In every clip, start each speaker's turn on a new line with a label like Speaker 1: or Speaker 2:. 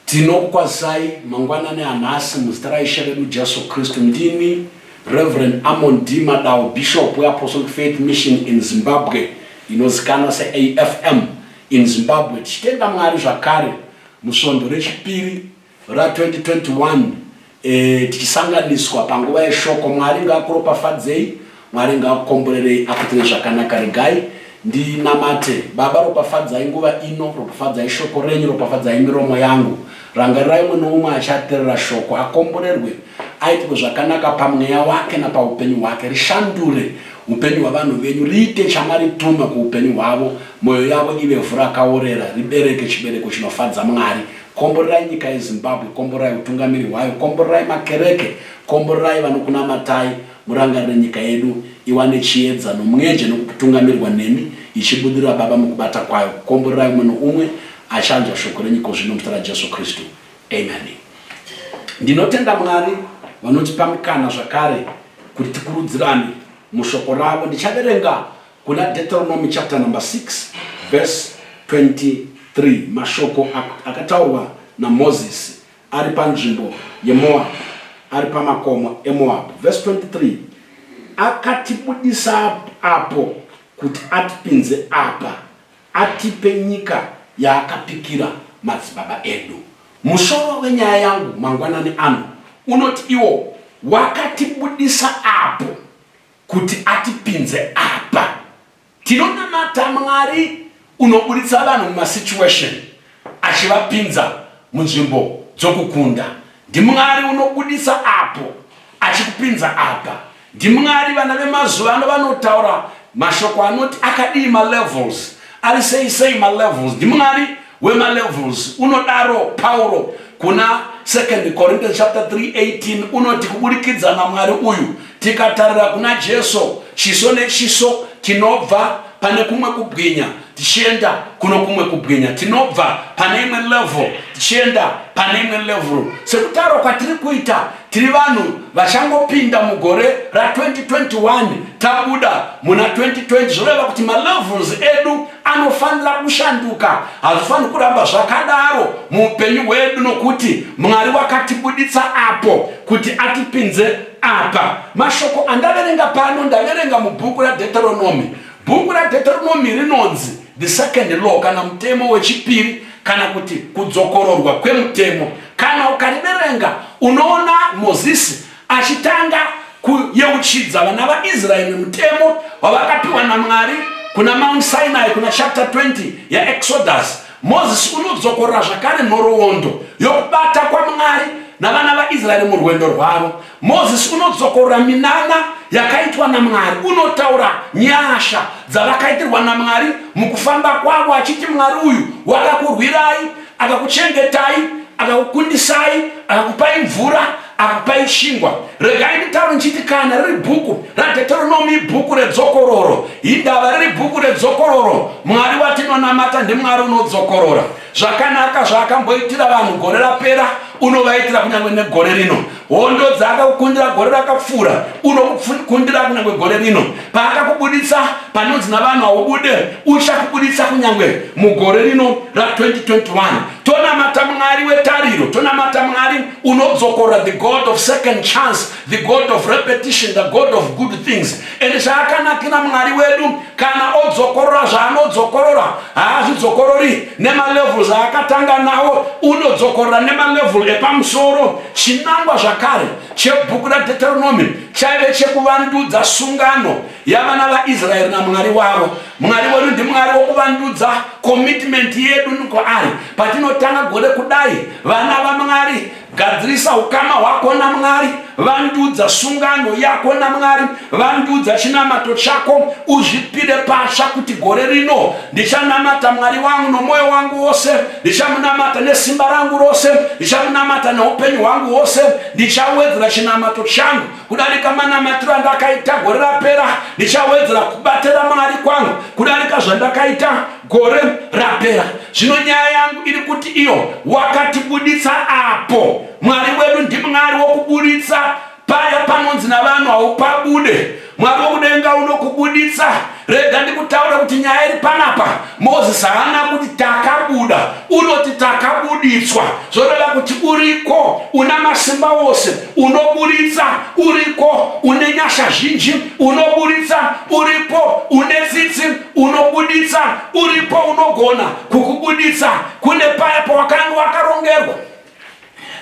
Speaker 1: Tinokwazai mangwanani anhasi muzita raishe redu Jesu Kristu. Ndini Reverend Amon D. Madao, Bishop weApostolic Faith Mission in Zimbabwe, inozikanwa seAFM in Zimbabwe. Tichitenda Mwari zvakare musvondo rechipiri ra2021 tichisanganiswa panguva yeshoko. Mwari ngaakuropafadzei, Mwari ngaakukomborerei akuitire zvakanaka. Regai ndinamate. Baba, ropafadzai nguva ino, ropafadzai shoko renyu, ropafadzai miromo yangu. Rangarirai umwe noumwe achateerera shoko akomborerwe, aitirwe zvakanaka pamweya wake napaupenyu hwake. Rishandure upenyu hwavanhu venyu, riite chamarituma kuupenyu hwavo, mwoyo yavo ive vhu rakaorera, ribereke chibereko chinofadza Mwari. Komborerai nyika yeZimbabwe, komborerai utungamiri hwayo, komborerai makereke, komborerai vanokunamatai. Murangarire nyika yedu iwane chiedza nomwenje nokutungamirwa nemi, ichibudirira Baba mukubata kwayo. Komborerai umwe noumwe achanzwa shoko renyu zvino muzita raJesu Kristu. Amen. Ndinotenda Mwari vanotipa mukana zvakare kuti tikurudzirane mushoko ravo. Ndichaverenga kuna Deuteronomy chapter number 6 verse 23. Mashoko akataurwa naMoses ari panzvimbo yeMoab, ari pamakomo eMoab. Verse 23. Akatibudisa apo kuti atipinze apa, atipe nyika yaakapikira madzibaba edu. Musoro wenyaya yangu mangwanani ano unoti iwo wakatibudisa apo kuti atipinze apa. Tinonamata Mwari unobuditsa vanhu mumasituation achivapinza munzvimbo dzokukunda. Ndi Mwari unobudisa apo achikupinza apa. Ndi Mwari vana vemazuva ano vanotaura mashoko anoti akadii malevels, ari sei malevels. Ndi Mwari wemalevels. Unodaro Paulo kuna 2 Corinthians chapter 3:18 unoti kubudikidza naMwari uyu tikatarira kuna Jesu, chiso nechiso tinobva pane kumwe kubwinya tichienda kuno kumwe kubwinya, tinobva pane imwe level tichienda pane imwe level. Sekutaro kwatiri kuita tiri vanhu vachangopinda mugore ra2021 tabuda muna 2020, zvoreva kuti malevels edu anofanira kushanduka. Hazvifaniri kuramba zvakadaro muupenyu hwedu, nokuti Mwari wakatibuditsa apo kuti atipinze apa. Mashoko andaverenga pano ndaverenga mubhuku raDeuteronomy. Bhuku raDeuteronomy rinonzi the second law, kana mutemo wechipiri, kana kuti kudzokororwa kwemutemo. Kana ukariverenga unoona Mozisi achitanga kuyeuchidza vana vaIsraeri mutemo wavakapiwa naMwari kuna Mount Sinai, kuna chapter 20 yaExodus. Mozisi unodzokorora zvakare nhoroondo yokubata kwaMwari navana vaIsraeri murwendo rwavo. Mozisi unodzokorora minana yakaitwa naMwari, unotaura nyasha dzavakaitirwa naMwari mukufamba kwavo, achiti Mwari uyu wakakurwirai, akakuchengetai, akakukundisai, akakupai mvura, akakupai chingwa. Regai nditaure nchiti kana riri bhuku raDeuteronomy bhuku redzokororo, indava riri bhuku redzokororo. Mwari watinonamata ndimwari unodzokorora. Zvakanaka zvaakamboitira vanhu gore rapera unovaitira kunyange negore rino. Hondo dzaakakukundira gore rakapfuura unokukundira kunyange gore rino. Paakakubuditsa panonzi navanhu haubude, uchakubuditsa kunyange mugore rino ra2021. Tonamata Mwari wetariro, tonamata Mwari unodzokorora, the God of second chance, the God of repetition, the God of good things. Ende zvaakanakira Mwari wedu, kana odzokorora zvaanodzokorora haazvidzokorori nemalevels aakatanga nawo, unodzokorora nemalevel epamusoro. Chinangwa zvakare chebhuku raDeuteronomy chaive chekuvandudza sungano yavana vaIsraeri naMwari wavo. Mwari wedu ndimwari wokuvandudza commitment yedu kwaari. Patinotanga gore kudai, vana vaMwari, gadzirisa ukama hwako naMwari, vandudza sungano yako naMwari, vandudza chinamato chako, uzvipire patsva kuti gore rino ndichanamata Mwari wangu nomwoyo wangu wose, ndichamunamata nesimba rangu rose, ndichamunamata neupenyu hwangu hwose, ndichawedzera chinamato changu kudarika manamatiro andakaita gore rapera, ndichawedzera kubatira Mwari kwangu kudarika zvandakaita gore rapera. Zvino nyaya yangu iri kuti iyo wakatibuditsa apo. Mwari wedu ndimwari wokubuditsa paya panonzi navanhu haupabude. Mwari wokudenga unokubuditsa. Rega ndikutaura kuti nyaya iri panapa. Mozisi haana kuti takabuda, unoti takabuditswa. Zvoreva kuti uriko una masimba wose, unobuditsa. Uriko une nyasha zhinji, unobuditsa. Uripo une tsitsi, unobuditsa. Uripo unogona kukubuditsa. Kune paya pawakanga wakarongerwa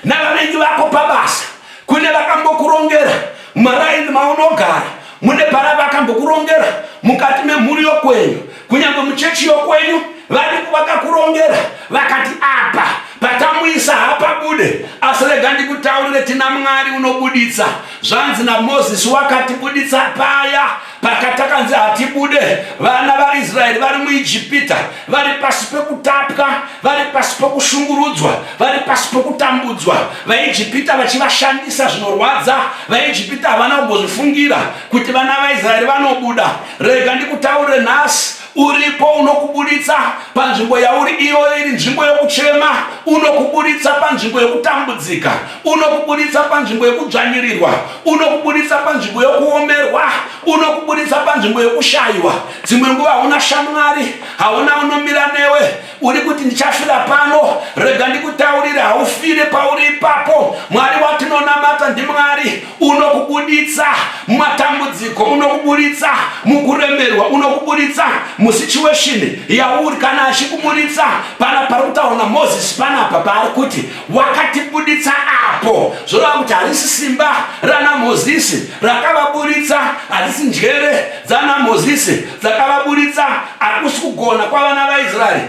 Speaker 1: navavengi vako pabasa, kune vakambokurongera maraini maunogara, mune para vakambokurongera mukati memhuri yokwenyu, kunyange muchechi yokwenyu varipo vakakurongera vakati apa patamuisa hapabude. Asi rega ndikutaurire tina Mwari unobuditsa. Zvanzi naMozisi wakatibuditsa paya pakatakanzi hatibude. Vana vaIsraeri vari muIjipita, vari pasi pekutapwa, vari pasi pekushungurudzwa, vari pasi pekutambudzwa. VaIjipita vachivashandisa zvinorwadza. VaIjipita havana kumbozvifungira kuti vana vaIsraeri vanobuda. Rega ndikutaurire nhasi, uripo unokubuditsa panzvimbo yauri iyo iri nzvimbo yokuchema, unokubuditsa panzvimbo yokutambudzika, unokubuditsa panzvimbo yokudzvanyirirwa, unokubuditsa panzvimbo yokuomerwa, unokubuditsa panzvimbo yokushayiwa. Dzimwe nguva hauna shamwari, hauna unomira newe, uri kuti ndichafira pano. Rega ndikutaurire, haufire pauri ipapo. Mwari watinonamata ndiMwari unokubuditsa mumatambudziko, unokubuditsa mukuremerwa, unokubuditsa musituation yauri. Kana achikubuditsa pana parikutaura naMozisi panapa paari kuti wakatibuditsa apo. Zvoreva kuti harisi simba ranaMozisi rakavabuditsa, harisi njere dzanaMozisi dzakavabuditsa, hakusi kugona kwavana vaIsraeri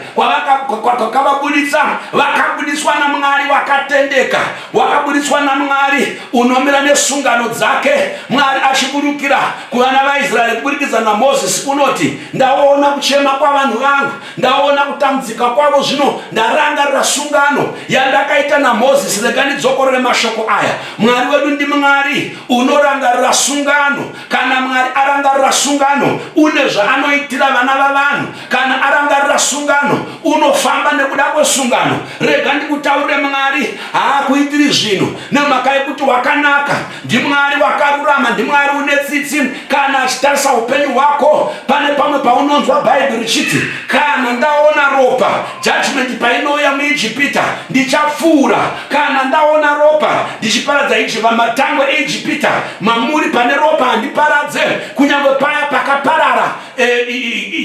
Speaker 1: kwakavabuditsa. Vakabudiswa naMwari wakatendeka, wakabudiswa naMwari unomira nesungano dzake. Mwari achiburukira kuvana vaIsraeri kubudikidza naMozisi unoti, ndaona kuchema kwavanhu vangu, ndaona kutambudzika kwavo, zvino ndarangarira sungano yandakaita naMozisi. Rega ndidzokorere mashoko aya. Mwari wedu ndiMwari unorangarira sungano. Kana Mwari arangarira sungano, une zvaanoitira vana vavanhu. Kana arangarira sungano, unofamba nekuda kwesungano. Rega ndikutaurire, Mwari haakuitiri zvinhu nemhaka yekuti wakanaka. NdiMwari wakarurama, ndiMwari une tsitsi. Kana achitarisa upenyu hwako, pane pamwe paunonzwa Bhaibheri richiti, kana ndaona ropa, judgment painouya muIjipita ndichapfuura. Kana ndaona ropa ndichiparadza matango eIjipita, mamuri pane ropa handiparadze. Kunyange paya pakaparara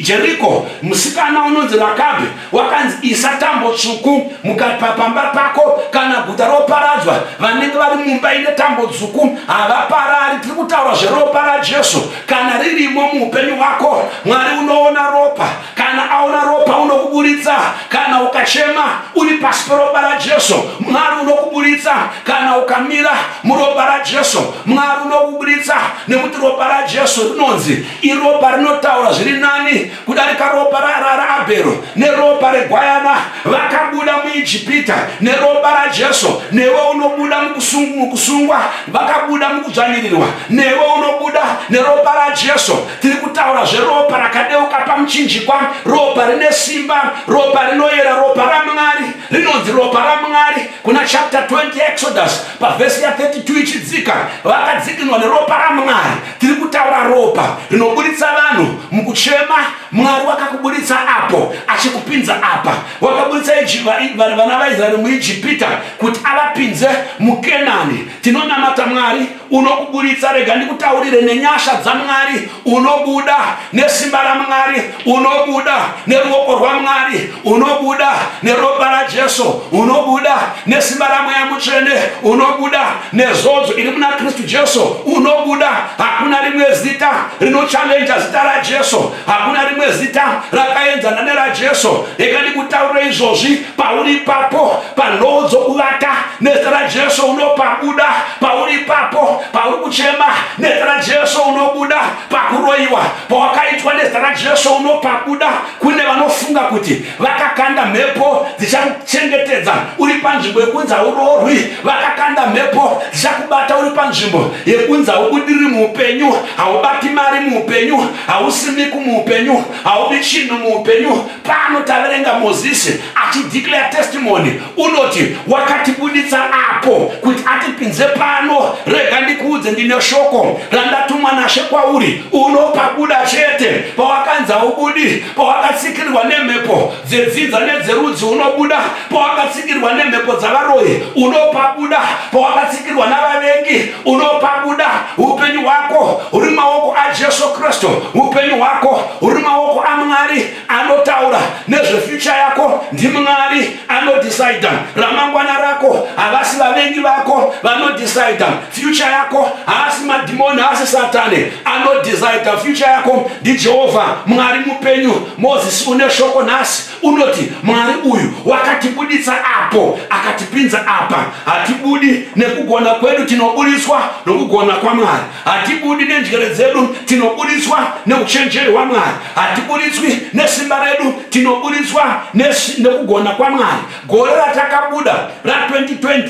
Speaker 1: Jeriko, musikana unonzi Rakabi wakanzi isa tambo tsvuku pamba pako. Kana guta roparadzwa, vanenge vari mumba ine tambo tsvuku havaparari. Tiri kutaura zveropa raJesu. Kana ririmo muupenyu hwako, Mwari unoona ropa. Kana aona ropa unokubuditsa. Kana ukachema uri pasi peropa raJesu, Mwari unokubuditsa. Kana ukamira muropa raJesu, Mwari unokubuditsa. Nekuti ropa raJesu rinonzi iropa rinotaura zviri nani kudarika ropa raAbhero neropa regwayana. Vakabuda muIjipita neropa raJesu, newe unobuda mukusungwa. Vakabuda mukudzvanyirirwa, newe unobuda neropa raJesu. Tiri kutaura zveropa rakadeuka pamuchinjikwa, ropa rine simba, ropa rinoyera, ropa raMwari. Rinonzi ropa raMwari kuna chapter 20 Exodus pavhesi ya 32 ichidzika, vakadzikinwa neropa raMwari. Tiri kutaura ropa rinobuditsa vanhu mukuchema. Mwari wakakubuditsa apo, achikupinza apa. Wakabuditsa vana vaIsraeri muIjipita kuti avapinze muKenani. Tinonamata Mwari unokubuditsa. Rega ndikutaurire nenyasha dzaMwari unobuda, nesimba raMwari unobuda, neruoko rwaMwari unobuda, neropa raJesu unobuda, nesimba raMweya Mutsvene unobuda, nezodzo iri muna Kristu Jesu unobuda. Hakuna rimwe zita rinochallenja zita raJesu, hakuna rimwe zita rakaenzana neraJesu. Rega ndikutaurire izvozvi pauri ipapo, panhoo dzokuvata nezita raJesu unopabuda. Pauri ipapo pauri kuchema nezita raJesu unobuda. Pakuroyiwa pawakaitwa nezita raJesu unopabuda. Kune vanofunga kuti vakakanda mhepo dzichachengetedza uri panzvimbo yekunzi haurorwi. Vakakanda mhepo dzichakubata uri panzvimbo yekunzi haubudiriri muupenyu, haubati mari muupenyu, hausimiki muupenyu, haudi chinhu muupenyu. Pano taverenga Mozisi achideclare testimony, unoti wakatibuditsa apo kuti atipinze pano. Rega ndikuudze ndikudze ndine shoko randatumwa naShe kwauri, unopabuda chete. Pawakanza ubudi, pawakatsikirwa nemhepo dzedzidza nedzerudzi unobuda, pawakatsikirwa nemhepo dzavaroyi unopabuda, pawakatsikirwa navavengi unopabuda. Upenyu hwako huri maoko aJesu Kristu, upenyu hwako huri maoko aMwari anotaura nezvefuture yako. NdiMwari anodecide ramangwana rako, havasi vavengi vako vanodecide future yako, haasi madhimoni, haasi Satani anodecide future yako. NdiJehovha Mwari mupenyu. Moses une shoko nhasi unoti Mwari uyu wakatibuditsa apo akatipinza apa. Hatibudi nekugona kwedu, tinobudiswa nokugona kwaMwari. Hatibudi nenjere dzedu, tinobudiswa neuchenjeri hwaMwari. Hatibudiswi nesimba redu, tinobudiswa nekugona kwaMwari. Gore ratakabuda ra2020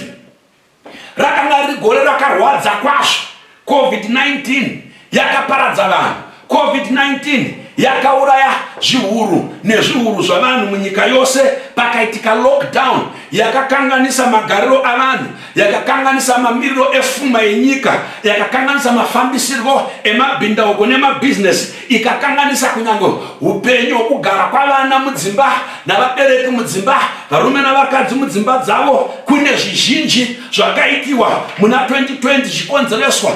Speaker 1: rakanga riri gore rakarwadza kwazvo. COVID-19 yakaparadza vanhu. COVID-19 yakauraya zviuru nezviuru zvavanhu munyika yose. Pakaitika lockdown yakakanganisa magariro avanhu, yakakanganisa mamiriro epfuma yenyika, yakakanganisa mafambisirwo emabhindauko nemabusiness, ikakanganisa kunyange upenyu hwekugara kwavana mudzimba navabereki mudzimba, varume navakadzi mudzimba dzavo. Kune zvizhinji zvakaitiwa muna 2020 zvikonzereswa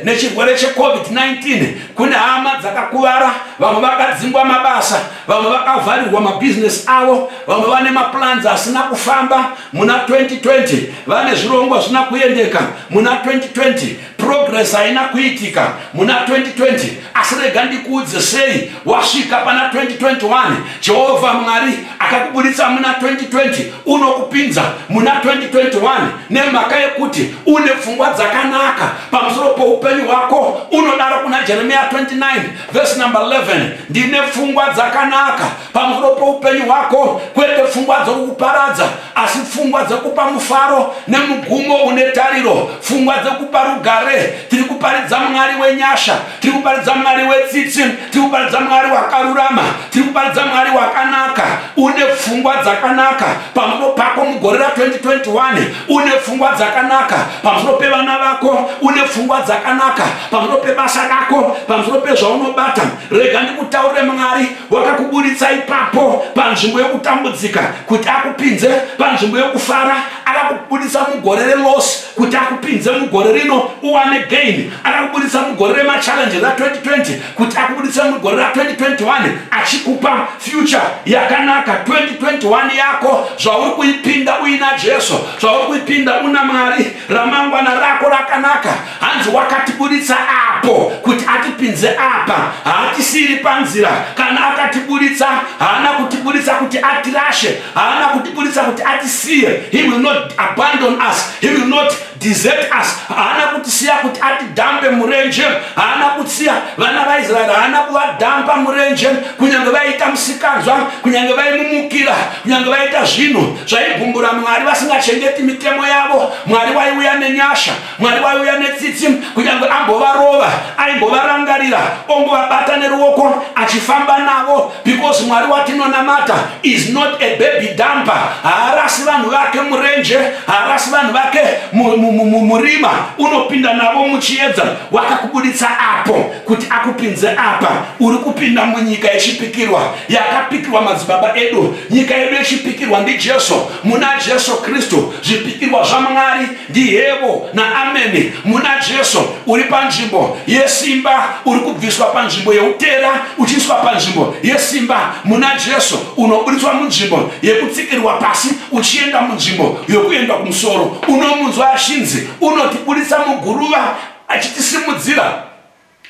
Speaker 1: nechirwere cheCovid-19. Kune hama dzakakuvara, vamwe vakadzingwa mabasa, vamwe vakavharirwa mabusiness avo, vamwe vane maplans asina kufamba muna 2020, vane zvirongwa zvisina kuendeka muna 2020, progress haina kuitika muna 2020. Asi rega ndikuudze sei wasvika pana 2021, Jehovha Mwari akakubuditsa muna 2020 unokupinza muna 2021 nemhaka yekuti une pfungwa dzakanaka pamusoro poupenyu hwako. Unodaro kuna Jeremiah 29 verse number 11, ndine pfungwa dzakanaka pamusoro poupenyu hwako, kwete pfungwa dzokuparadza, asi pfungwa dzokupa mufaro nemugumo une tariro, pfungwa dzokupa rugare. Tiri kuparidza Mwari wenyasha, tiri kuparidza Mwari wetsitsi, tiri kuparidza Mwari wakarurama, tiri kuparidza Mwari wakanaka. Une pfungwa dzakanaka pamusoro pako mugore ra2021, une pfungwa dzakanaka pamusoro pevana vako, une pfungwa dzakanaka pamusoro pebasa rako, pamusoro pezvaunobata. Rega ndikutaurire Mwari wakakubuditsa ipapo panzvimbo yekutambudzika kuti akupinze panzvimbo yekufara. Akakubuditsa mugore reloss kuti akupinze mugore rino uwane gain. Akakubuditsa mugore remachallenge ra2020 kuti akubuditsa mugore ra2021 achikupa future yakanaka. 2021 yako zvauri kuipinda uina Jesu, zvauri kuipinda una Mwari, ramangwana rako rakanaka. Hanzi wakatibuditsa apo kuti atipinze apa, haatisiri panzira. Kana akatibuditsa haana kutibuditsa kuti atirashe, haana kutibuditsa kuti atisiye. He will not abandon us, he will not desert us. Haana kutisiya kuti atidhambe murenje, haana kutisiya vana vaIsraeri, haana kuvadhamba murenje. Kunyange vaita musikanzwa, kunyange vaimumukira, kunyange vaita zvinhu zvaigumbura Mwari vasingachengeti mitemo yavo, Mwari waiuya nenyasha, Mwari waiuya netsitsi. Kunyange ambovarova, aimbovarangarira, ongovabata neruoko achifamba navo, because Mwari watinonamata is not a baby dumper. Haarasi vanhu vake murenje, haarasi vanhu vake murima, unopinda navo muchiedza. Wakakubuditsa apo kuti akupinze apa. Uri kupinda munyika yechipikirwa, yakapikirwa madzibaba edu. Nyika yedu yechipikirwa ndiJesu, muna Jesu Kristu. Zvipikirwa zvaMwari ndihevo naameni. Muna Jesu uri panzvimbo yesimba, uri kubviswa panzvimbo yeutera uchiiswa panzvimbo yesimba. Muna Jesu unobudiswa munzvimbo yekutsikirwa pasi uchienda munzvimbo yokuenda kumusoro. Unomunzwa ashinzi, unotibuditsa muguruva achitisimudzira,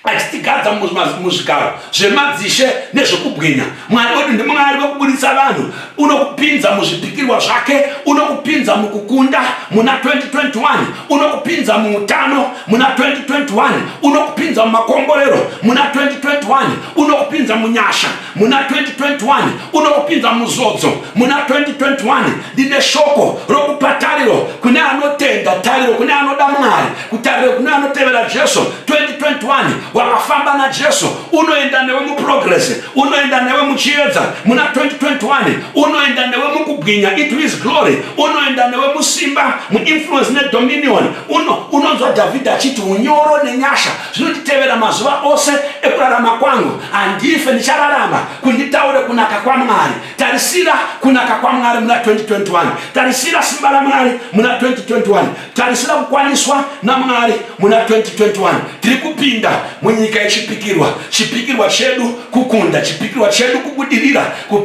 Speaker 1: achitigadza muzvigaro zvemadzishe nezvekubwinya. Mwari wedu ndiMwari wekubuditsa vanhu. Unokupinza muzvipikirwa zvake, unokupinza mukukunda muna 2021, unokupinza muutano muna 2021, unokupinza mumakomborero muna 2021, unokupinza munyasha muna 2021, unokupinza muzodzo muna 2021. Ndine shoko rokupa tariro kune anotenda, tariro kune anoda Mwari, kutariro kune anotevera Jesu. 2021 2021 wakafamba na Jesu, unoenda newe mu progress, unoenda newe mu chiedza. Muna 2021 unoenda newe mu kubwinya into his glory, unoenda newe mu simba, mu influence ne dominion. Unonzwa David achiti unyoro nenyasha zvinotitevera mazuva ose ekurarama kwangu, andife ndichararama kunditaure kunaka kwa Mwari. Tarisira kunaka kwa Mwari muna 2021, tarisira simba la Mwari muna 2021, tarisira kukwaniswa na Mwari muna 2021. Tiri kupinda munyika yechipikirwa, chipikirwa chedu kukunda, chipikirwa chedu kubudirira,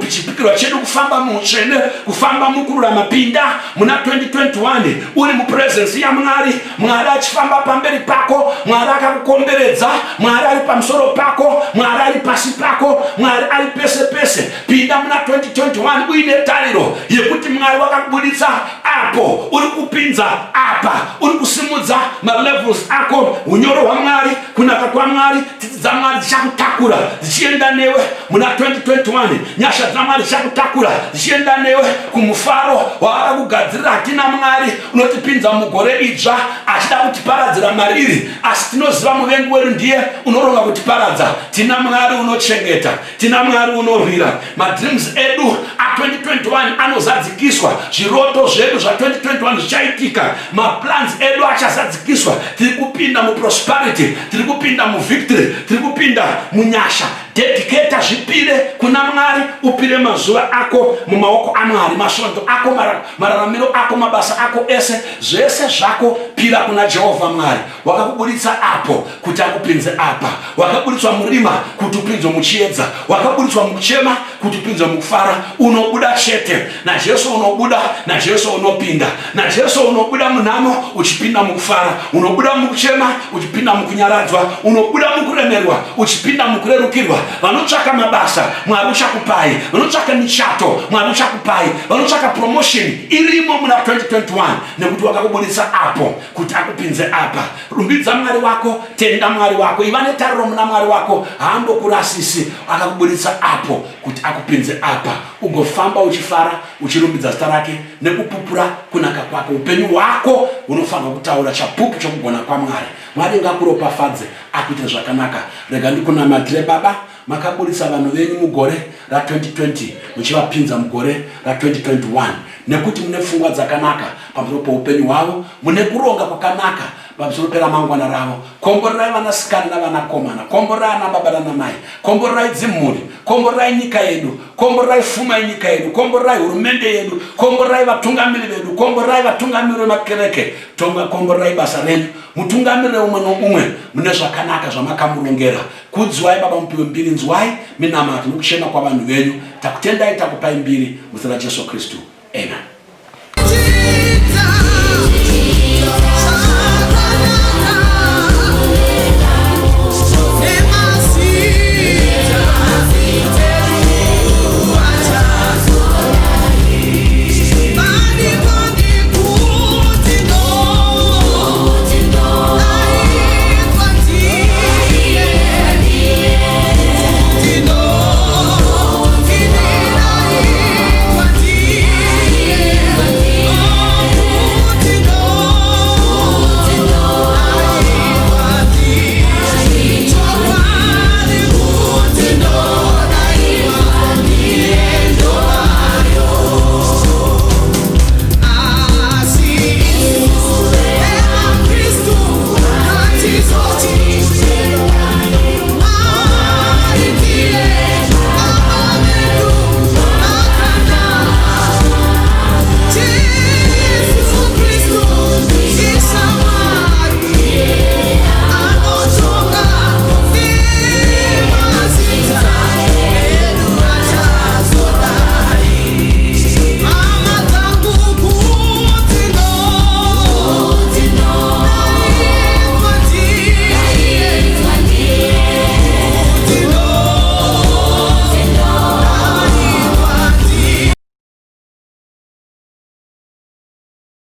Speaker 1: chipikirwa chedu kufamba muchene, kufamba mukururama. Pinda muna 2021 uri mu presence ya Mwari. Mwari achifamba pamberi pako, Mwari akakukomberedza, Mwari ari pamusoro pako, Mwari ari pasi pako, Mwari ari pese pese. Pinda muna 2021 uine tariro yekuti Mwari wakakubuditsa apo, uri kupinza apa, uri kusimudza ma levels ako. Unyoro wa Mwari, kunaka kwa Mwari, titi za Mwari zishakutakura zichienda newe muna 2021. Nyasha za Mwari zishakutakura zichienda newe kumufaro wakakugadzirira hatina Mwari unotipinza mugore idzva achida kutiparadzira mariri, asi tinoziva muvengi wedu ndiye unoronga kutiparadza. Tina Mwari unochengeta, tina Mwari unorwira. Madreams edu a 2021 anozadzikiswa, zviroto zvedu zva 2021 zvichaitika, maplans edu achazadzikiswa. Tiri kupinda mu prosperity, tiri kupinda mu victory, tiri kupinda mu nyasha. Dedicate zvipire kuna Mwari, upire mazuva ako mumaoko a Mwari, masvondo ako, mararamiro ako, mabasa ako ese, zvese zvako pira kuna Jehovha Mwari. Wakakubuditsa apo kuti akupinze apa, wakabuditswa murima kuti upinzwe muchiedza, wakabuditswa mukuchema kuti upinzwe mukufara. Unobuda chete na Jesu, unobuda na Jesu, unopinda na Jesu, unobuda munamo uchipinda mukufara, unobuda mukuchema uchipinda mukunyaradzwa, unobuda mukuremerwa uchipinda mukurerukirwa. Vanotsvaka mabasa, Mwari uchakupai. Vanotsvaka michato, Mwari uchakupai. Vanotsvaka promotion, irimo muna 2021 nekuti wakakubuditsa apo kuti akupinze apa. Rumbidza Mwari wako, tenda Mwari wako, iva netariro muna Mwari wako, haambokurasisi. Akakubuditsa apo kuti akupinze apa, ugofamba uchifara, uchirumbidza zita rake nekupupura kunaka kwako. Upenyu hwako unofanira kutaura chapupu chokugona kwa Mwari. Mwari ngakuropafadze, akuite zvakanaka. Rega ndikunamatire Baba, makabuditsa vanhu venyu mugore ra 2020 muchivapinza mugore ra 2021 nekuti mune pfungwa dzakanaka pamusoro poupenyu hwavo, mune kuronga kwakanaka pamusoro peramangwana ravo. Komborerai vanasikana navanakomana, komborerai ana baba nana mai, komborerai dzimhuri, komborerai nyika yedu, komborerai pfuma yenyika yedu, komborerai hurumende yedu, komborerai vatungamiri vedu, komborerai vatungamiri vemakereke, komborerai basa renyu, mutungamirire umwe noumwe mune zvakanaka zvamakamurongera. Kudzwai Baba, mupiwe mbiri, nzwai minamato nokuchema kwa vanhu venyu. Takutendai, takupai mbiri muzita raJesu Kristu. Amen.